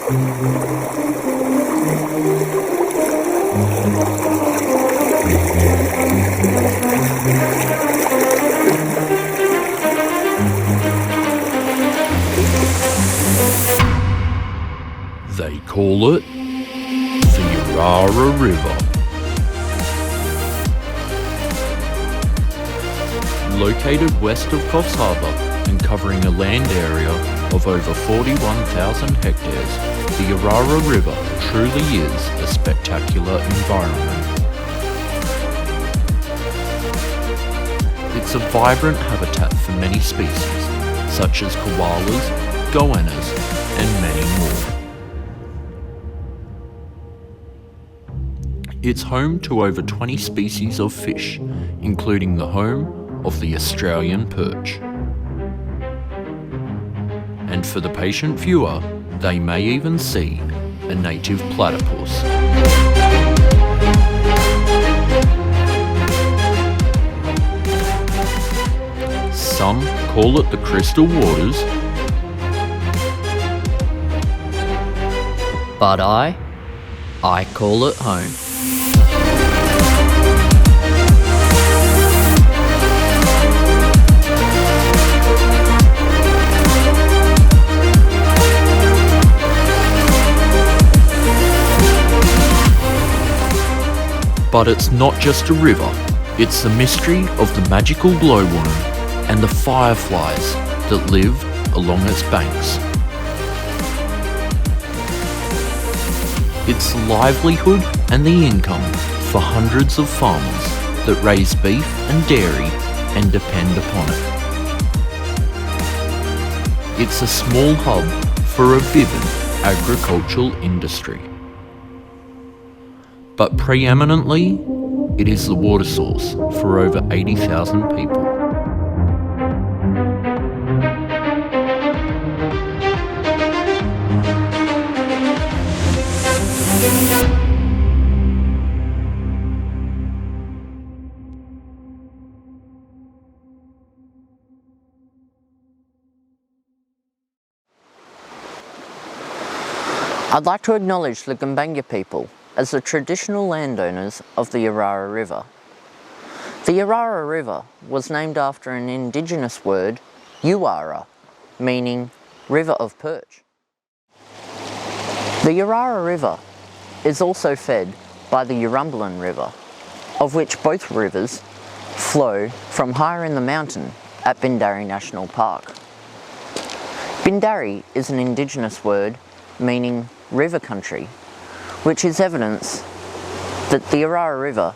They call it the Orara River. Located west of Coffs Harbour and covering a land area of over 41,000 hectares, the Orara River truly is a spectacular environment. It's a vibrant habitat for many species, such as koalas, goannas, and many more. It's home to over 20 species of fish, including the home of the Australian perch. And for the patient viewer, they may even see a native platypus. Some call it the crystal waters, but I call it home. But it's not just a river, it's the mystery of the magical glowworm and the fireflies that live along its banks. It's the livelihood and the income for hundreds of farmers that raise beef and dairy and depend upon it. It's a small hub for a vivid agricultural industry. But preeminently, it is the water source for over 80,000 people. I'd like to acknowledge the Gumbaynggirr people as the traditional landowners of the Orara River. The Orara River was named after an indigenous word, Uara, meaning river of perch. The Orara River is also fed by the Urumbalin River, of which both rivers flow from higher in the mountain at Bindari National Park. Bindari is an indigenous word meaning river country, which is evidence that the Orara River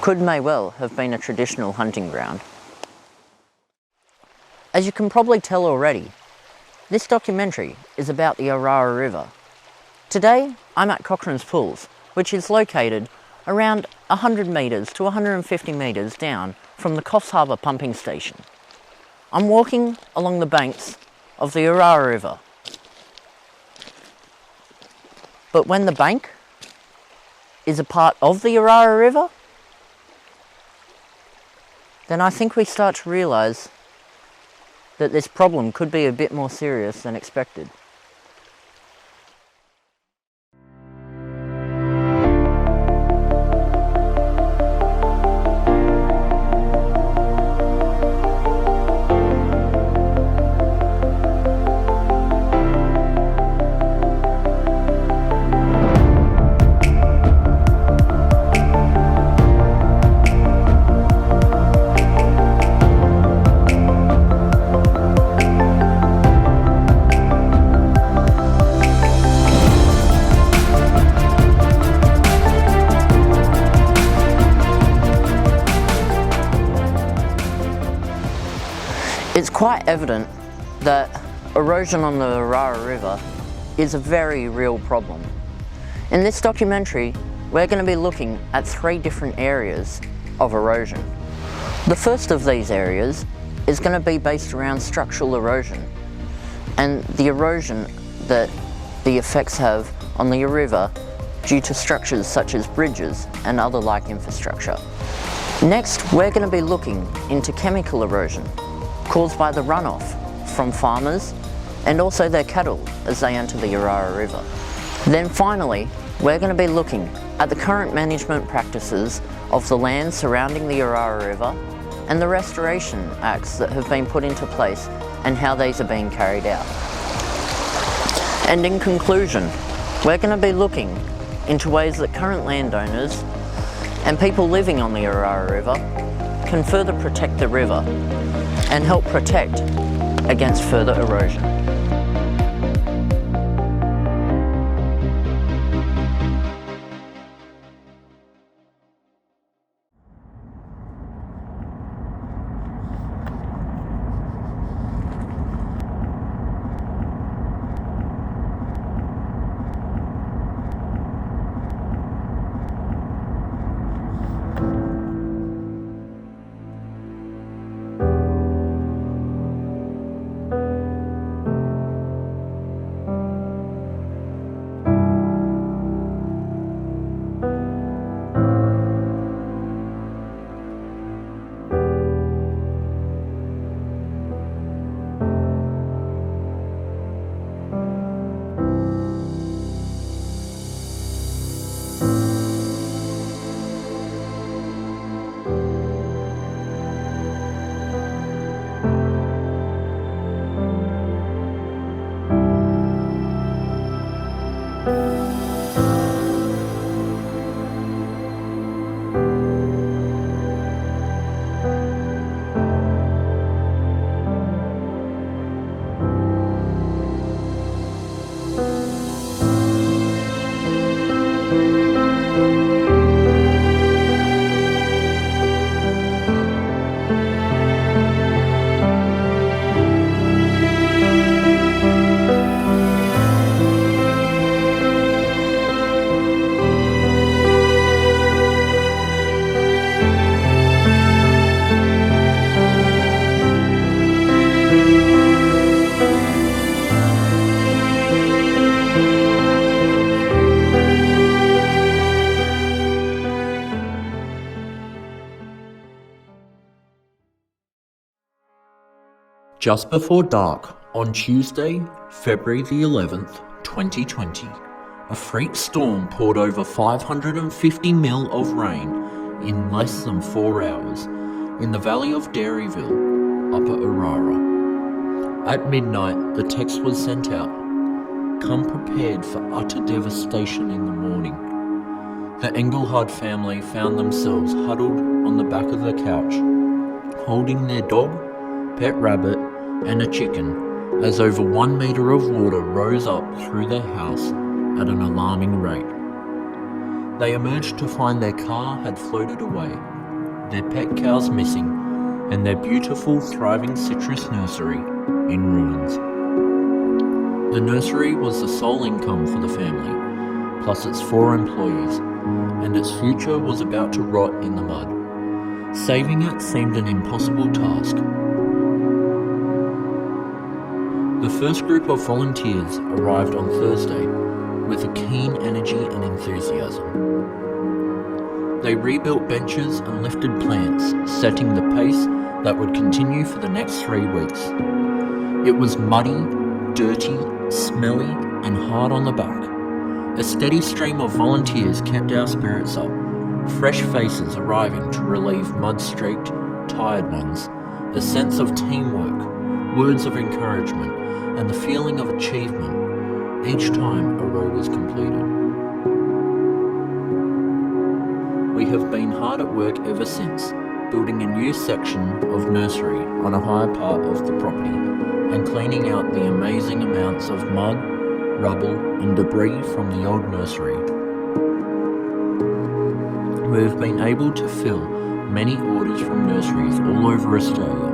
may well have been a traditional hunting ground. As you can probably tell already, this documentary is about the Orara River. Today, I'm at Cochrane's Pools, which is located around 100 metres to 150 metres down from the Coffs Harbour pumping station. I'm walking along the banks of the Orara River. But when the bank is a part of the Orara River, then I think we start to realise that this problem could be a bit more serious than expected. It's quite evident that erosion on the Orara River is a very real problem. In this documentary, we're going to be looking at 3 different areas of erosion. The first of these areas is going to be based around structural erosion and the erosion that the effects have on the river due to structures such as bridges and other like infrastructure. Next, we're going to be looking into chemical erosion caused by the runoff from farmers and also their cattle as they enter the Orara River. Then finally, we're going to be looking at the current management practices of the land surrounding the Orara River and the restoration acts that have been put into place and how these are being carried out. And in conclusion, we're going to be looking into ways that current landowners and people living on the Orara River can further protect the river and help protect against further erosion. Just before dark on Tuesday, February the 11th, 2020, a freak storm poured over 550 mil of rain in less than 4 hours in the valley of Dairyville, Upper Orara. At midnight, the text was sent out, "Come prepared for utter devastation in the morning." The Engelhard family found themselves huddled on the back of the couch, holding their dog, pet rabbit, and a chicken as over 1 metre of water rose up through their house at an alarming rate. They emerged to find their car had floated away, their pet cows missing, and their beautiful, thriving citrus nursery in ruins. The nursery was the sole income for the family, plus its 4 employees, and its future was about to rot in the mud. Saving it seemed an impossible task. The first group of volunteers arrived on Thursday with a keen energy and enthusiasm. They rebuilt benches and lifted plants, setting the pace that would continue for the next 3 weeks. It was muddy, dirty, smelly, and hard on the back. A steady stream of volunteers kept our spirits up, fresh faces arriving to relieve mud-streaked, tired ones, a sense of teamwork, words of encouragement, and the feeling of achievement each time a row was completed. We have been hard at work ever since, building a new section of nursery on a higher part of the property and cleaning out the amazing amounts of mud, rubble, and debris from the old nursery. We have been able to fill many orders from nurseries all over Australia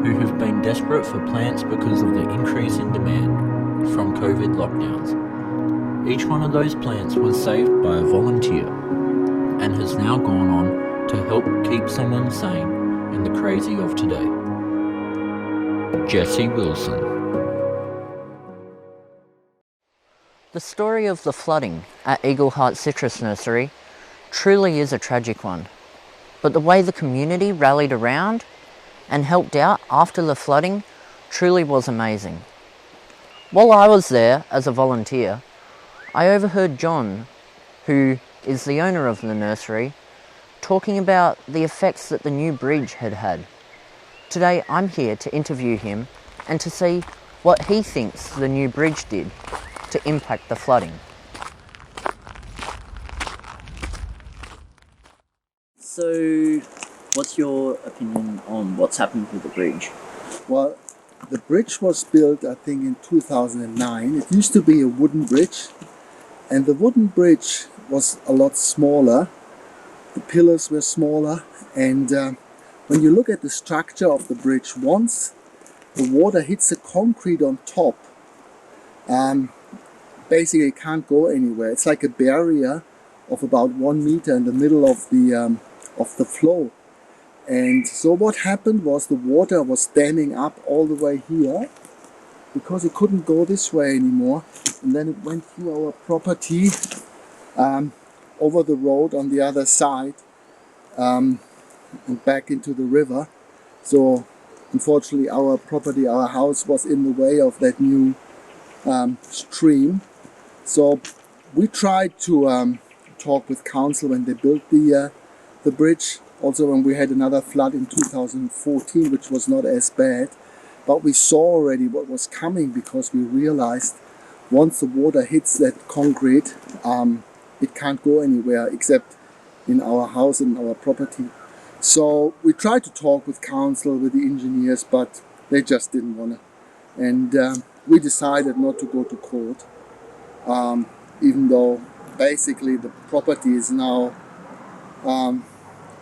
who have been desperate for plants because of the increase in demand from COVID lockdowns. Each one of those plants was saved by a volunteer and has now gone on to help keep someone sane in the crazy of today. Jesse Wilson. The story of the flooding at Eagle Heart Citrus Nursery truly is a tragic one, but the way the community rallied around and helped out after the flooding truly was amazing. While I was there as a volunteer, I overheard John, who is the owner of the nursery, talking about the effects that the new bridge had had. Today I'm here to interview him and to see what he thinks the new bridge did to impact the flooding. So, what's your opinion on what's happened with the bridge? Well, the bridge was built, I think, in 2009. It used to be a wooden bridge, and the wooden bridge was a lot smaller. The pillars were smaller, and when you look at the structure of the bridge, once the water hits the concrete on top, basically it can't go anywhere. It's like a barrier of about 1 meter in the middle of the flow. And so what happened was the water was damming up all the way here because it couldn't go this way anymore. And then it went through our property, over the road on the other side, and back into the river. So unfortunately our property, our house, was in the way of that new stream. So we tried to talk with council when they built the bridge. Also when we had another flood in 2014, which was not as bad. But we saw already what was coming because we realized once the water hits that concrete, it can't go anywhere except in our house and our property. So we tried to talk with council, with the engineers, but they just didn't want to. And we decided not to go to court, even though basically the property is now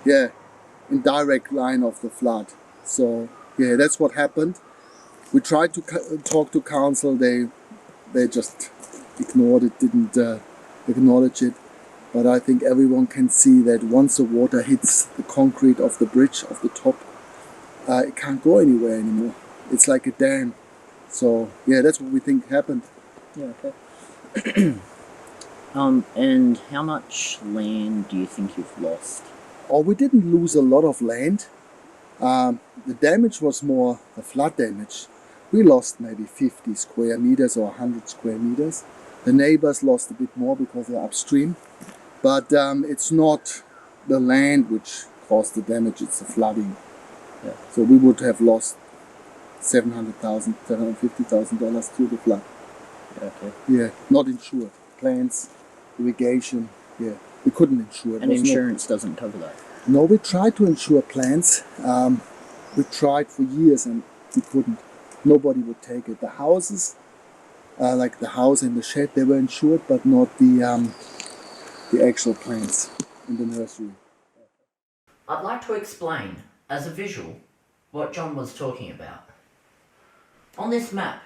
in direct line of the flood. So that's what happened. We tried to talk to council. They just ignored it, didn't acknowledge it. But I think everyone can see that once the water hits the concrete of the bridge, of the top, it can't go anywhere anymore. It's like a dam. So that's what we think happened. Yeah, okay. And how much land do you think you've lost? Oh, we didn't lose a lot of land. The damage was more the flood damage. We lost maybe 50 square meters or 100 square meters. The neighbors lost a bit more because they're upstream. But it's not the land which caused the damage, it's the flooding. Yeah. So we would have lost $700,000, $750,000 through the flood. Yeah, okay. Yeah, not insured. Plants, irrigation, we couldn't insure it. And insurance doesn't cover that? No, we tried to insure plants. We tried for years and we couldn't. Nobody would take it. The houses, like the house and the shed, they were insured, but not the actual plants in the nursery. I'd like to explain, as a visual, what John was talking about. On this map,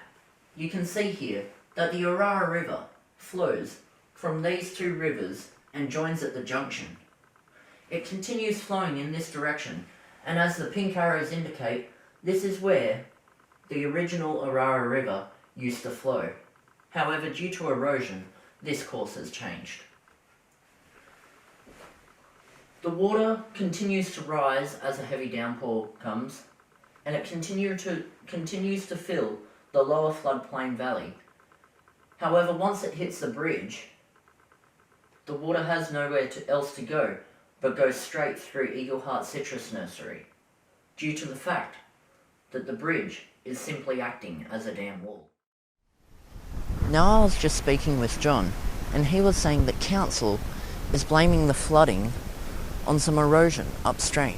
you can see here that the Orara River flows from these two rivers and joins at the junction. It continues flowing in this direction, and as the pink arrows indicate, this is where the original Orara River used to flow. However, due to erosion, this course has changed. The water continues to rise as a heavy downpour comes, and it continues to fill the lower floodplain valley. However, once it hits the bridge, the water has nowhere else to go, but goes straight through Eagle Heart Citrus Nursery, due to the fact that the bridge is simply acting as a dam wall. Now I was just speaking with John, and he was saying that council is blaming the flooding on some erosion upstream.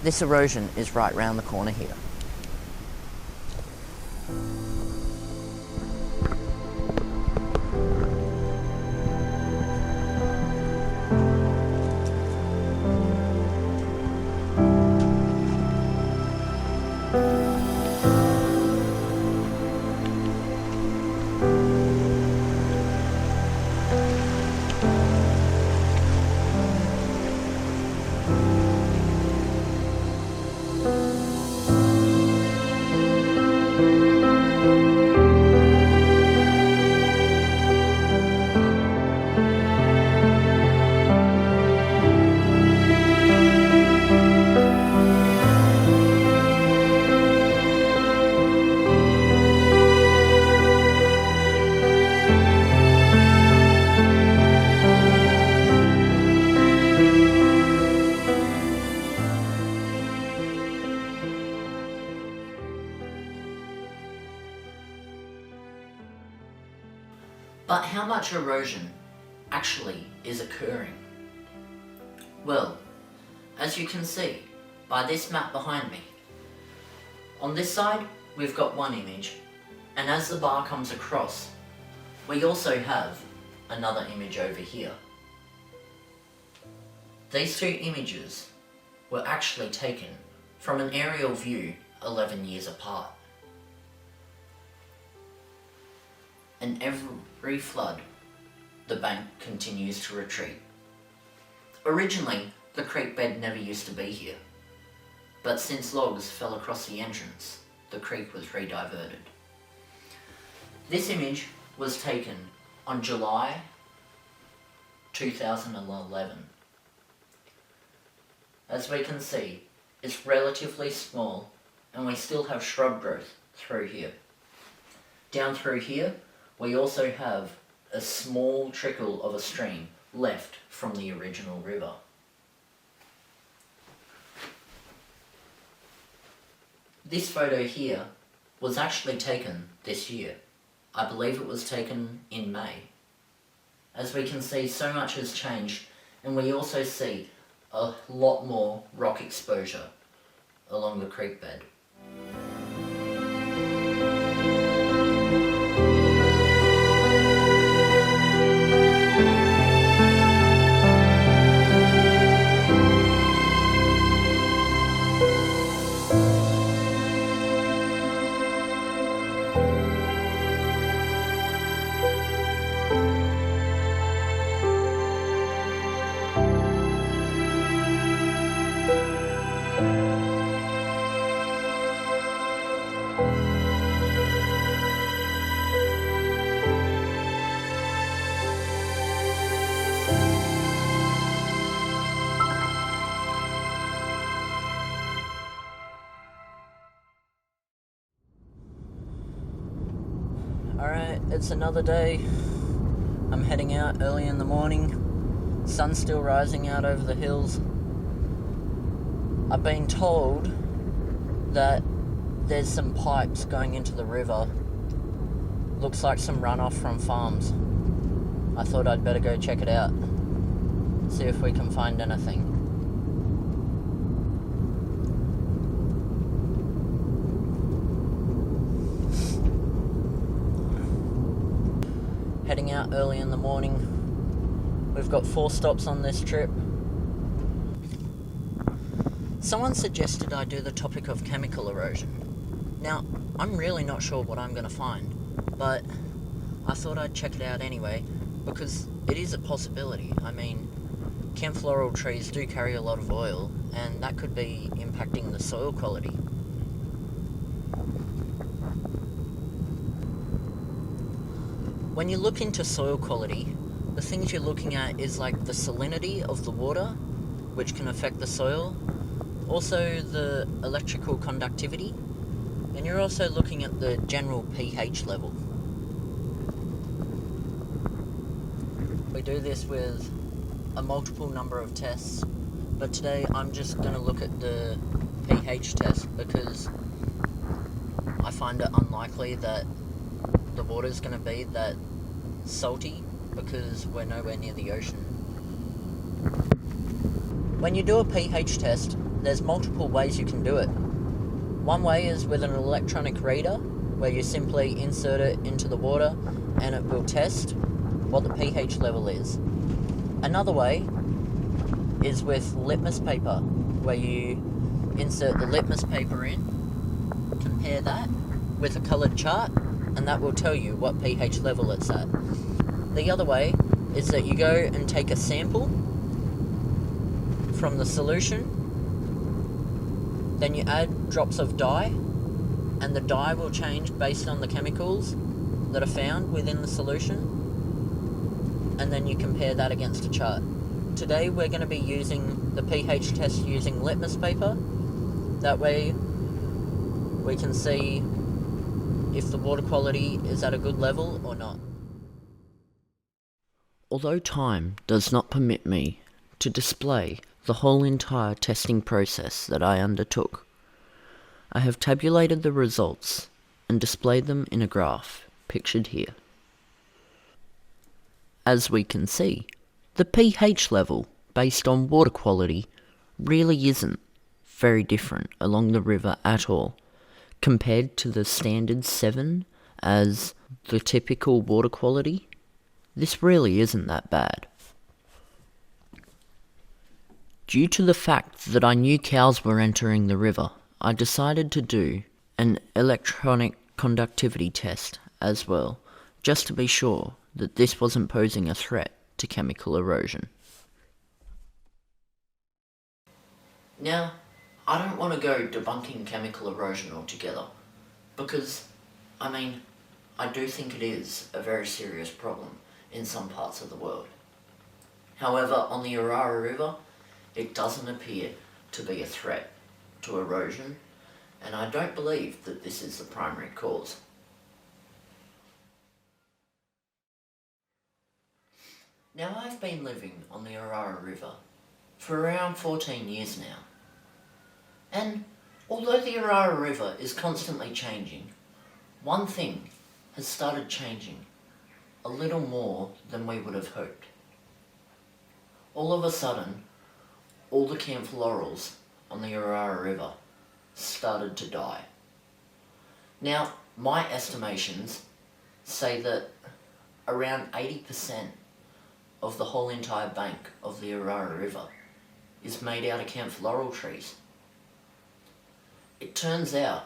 This erosion is right round the corner here. But how much erosion actually is occurring? Well, as you can see by this map behind me, on this side we've got one image, and as the bar comes across, we also have another image over here. These two images were actually taken from an aerial view 11 years apart. And every flood, the bank continues to retreat. Originally, the creek bed never used to be here, but since logs fell across the entrance, the creek was rediverted. This image was taken on July 2011. As we can see, it's relatively small and we still have shrub growth through here. Down through here, we also have a small trickle of a stream left from the original river. This photo here was actually taken this year. I believe it was taken in May. As we can see, so much has changed, and we also see a lot more rock exposure along the creek bed. Alright, it's another day. I'm heading out early in the morning. Sun's still rising out over the hills. I've been told that there's some pipes going into the river. Looks like some runoff from farms. I thought I'd better go check it out. See if we can find anything. Heading out early in the morning. We've got 4 stops on this trip. Someone suggested I do the topic of chemical erosion. Now, I'm really not sure what I'm going to find, but I thought I'd check it out anyway, because it is a possibility. I mean, camphloral trees do carry a lot of oil, and that could be impacting the soil quality. When you look into soil quality, the things you're looking at is like the salinity of the water, which can affect the soil, also the electrical conductivity, and you're also looking at the general pH level. We do this with a multiple number of tests, but today I'm just going to look at the pH test because I find it unlikely that the water's going to be that salty because we're nowhere near the ocean. When you do a pH test, there's multiple ways you can do it. One way is with an electronic reader, where you simply insert it into the water and it will test what the pH level is. Another way is with litmus paper, where you insert the litmus paper in, compare that with a coloured chart, and that will tell you what pH level it's at. The other way is that you go and take a sample from the solution, then you add drops of dye, and the dye will change based on the chemicals that are found within the solution, and then you compare that against a chart. Today we're going to be using the pH test using litmus paper. That way we can see if the water quality is at a good level or not. Although time does not permit me to display the whole entire testing process that I undertook, I have tabulated the results and displayed them in a graph pictured here. As we can see, the pH level based on water quality really isn't very different along the river at all, compared to the standard 7 as the typical water quality. This really isn't that bad. Due to the fact that I knew cows were entering the river, I decided to do an electronic conductivity test as well, just to be sure that this wasn't posing a threat to chemical erosion. Now, I don't want to go debunking chemical erosion altogether, because, I do think it is a very serious problem in some parts of the world. However, on the Orara River, it doesn't appear to be a threat to erosion, and I don't believe that this is the primary cause. Now, I've been living on the Orara River for around 14 years now, and although the Orara River is constantly changing, one thing has started changing a little more than we would have hoped. All of a sudden, all the camphor laurels on the Orara River started to die. Now, my estimations say that around 80% of the whole entire bank of the Orara River is made out of camphor laurel trees. It turns out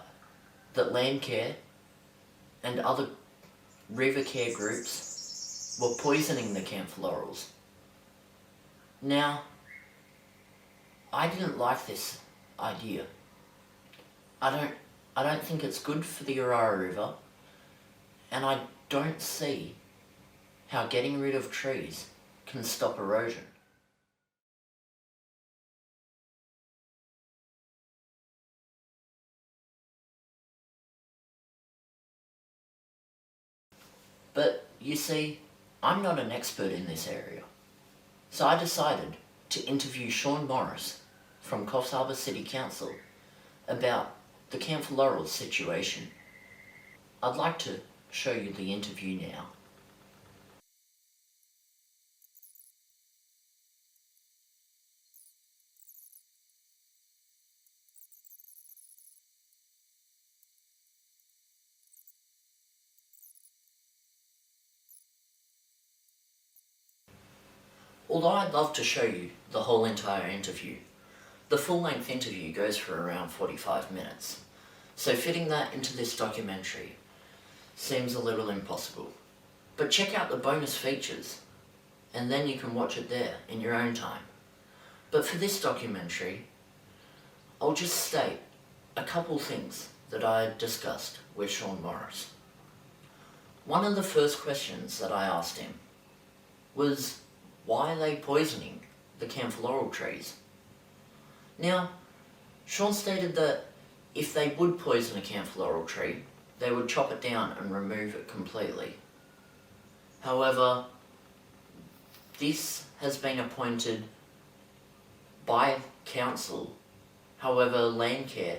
that Landcare and other river care groups were poisoning the camphor laurels. Now, I didn't like this idea. I don't think it's good for the Orara River, and I don't see how getting rid of trees can stop erosion. But you see, I'm not an expert in this area, so I decided to interview Sean Morris from Coffs Harbour City Council about the camphor laurel situation. I'd like to show you the interview now. Although I'd love to show you the whole entire interview, the full-length interview goes for around 45 minutes, so fitting that into this documentary seems a little impossible. But check out the bonus features, and then you can watch it there in your own time. But for this documentary, I'll just state a couple things that I discussed with Sean Morris. One of the first questions that I asked him was, why are they poisoning the camphor laurel trees? Now, Sean stated that if they would poison a camphor laurel tree, they would chop it down and remove it completely. However, this has been appointed by council. However, Landcare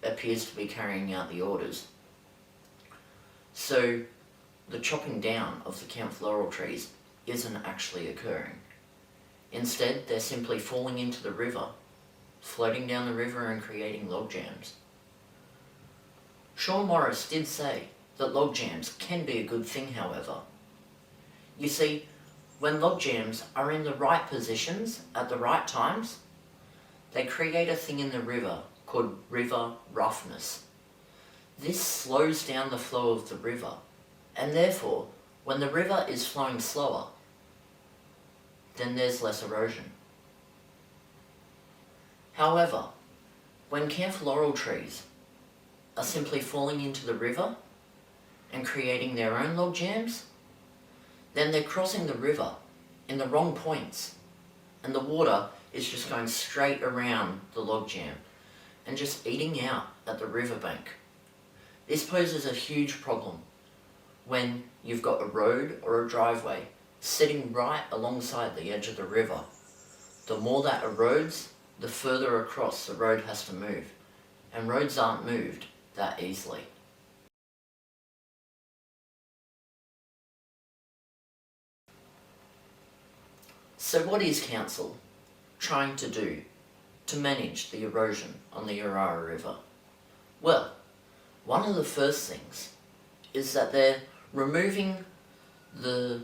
appears to be carrying out the orders. So, the chopping down of the camphor laurel trees isn't actually occurring. Instead, they're simply falling into the river, floating down the river and creating log jams. Sean Morris did say that log jams can be a good thing, however. You see, when log jams are in the right positions at the right times, they create a thing in the river called river roughness. This slows down the flow of the river, and therefore, when the river is flowing slower, then there's less erosion. However, when camphor laurel trees are simply falling into the river and creating their own log jams, then they're crossing the river in the wrong points, and the water is just going straight around the log jam and just eating out at the riverbank. This poses a huge problem when you've got a road or a driveway sitting right alongside the edge of the river. The more that erodes, the further across the road has to move, and roads aren't moved that easily. So what is Council trying to do to manage the erosion on the Orara River? Well, one of the first things is that they're removing the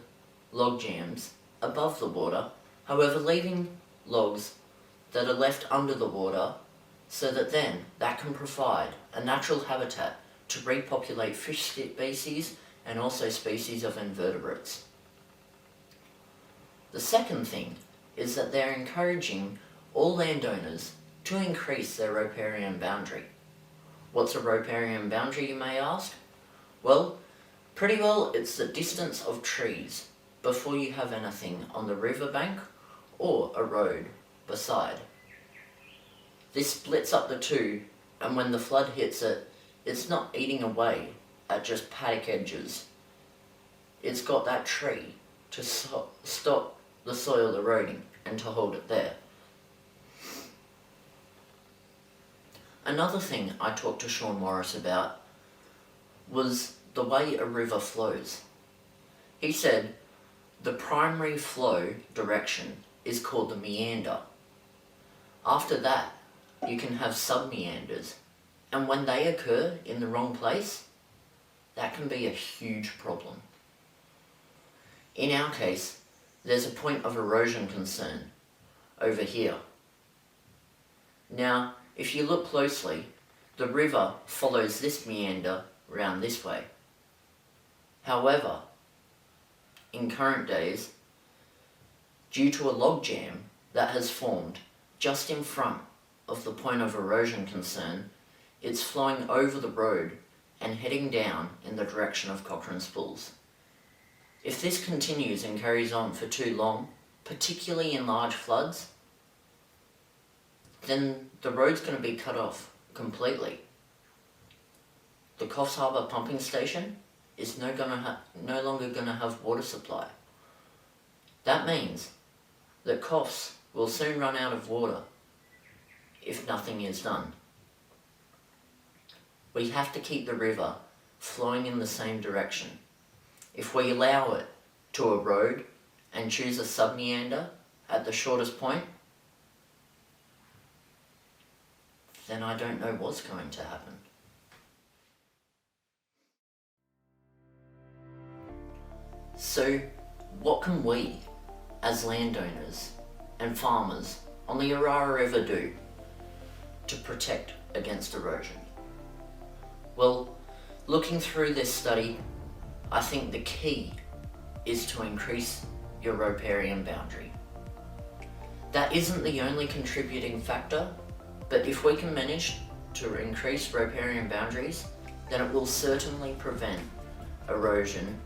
log jams above the water, however leaving logs that are left under the water so that then that can provide a natural habitat to repopulate fish species and also species of invertebrates. The second thing is that they're encouraging all landowners to increase their riparian boundary. What's a riparian boundary, you may ask? Well, pretty well it's the distance of trees before you have anything on the riverbank or a road beside. This splits up the two, and when the flood hits it, it's not eating away at just paddock edges. It's got that tree to stop the soil eroding and to hold it there. Another thing I talked to Sean Morris about was the way a river flows. He said the primary flow direction is called the meander. After that, you can have sub-meanders, and when they occur in the wrong place, that can be a huge problem. In our case, there's a point of erosion concern over here. Now, if you look closely, the river follows this meander round this way. However, in current days, due to a log jam that has formed just in front of the point of erosion concern, it's flowing over the road and heading down in the direction of Cochrane's Pools. If this continues and carries on for too long, particularly in large floods, then the road's going to be cut off completely. The Coffs Harbour pumping station is no longer going to have water supply. That means that Coffs will soon run out of water if nothing is done. We have to keep the river flowing in the same direction. If we allow it to erode and choose a sub-meander at the shortest point, then I don't know what's going to happen. So, what can we, as landowners and farmers on the Orara River do to protect against erosion? Well, looking through this study, I think the key is to increase your riparian boundary. That isn't the only contributing factor, but if we can manage to increase riparian boundaries, then it will certainly prevent erosion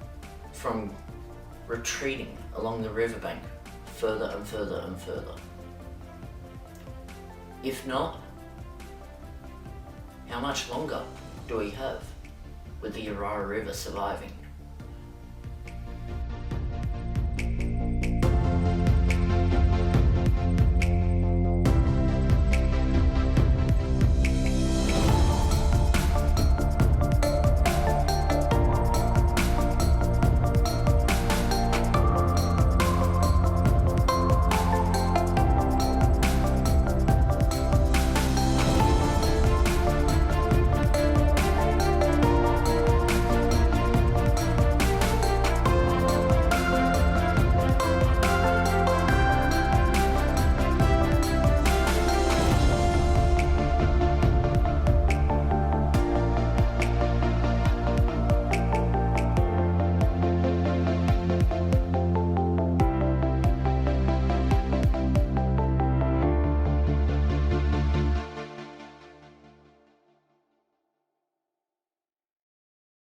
from retreating along the riverbank further and further and further. If not, how much longer do we have with the Orara River surviving?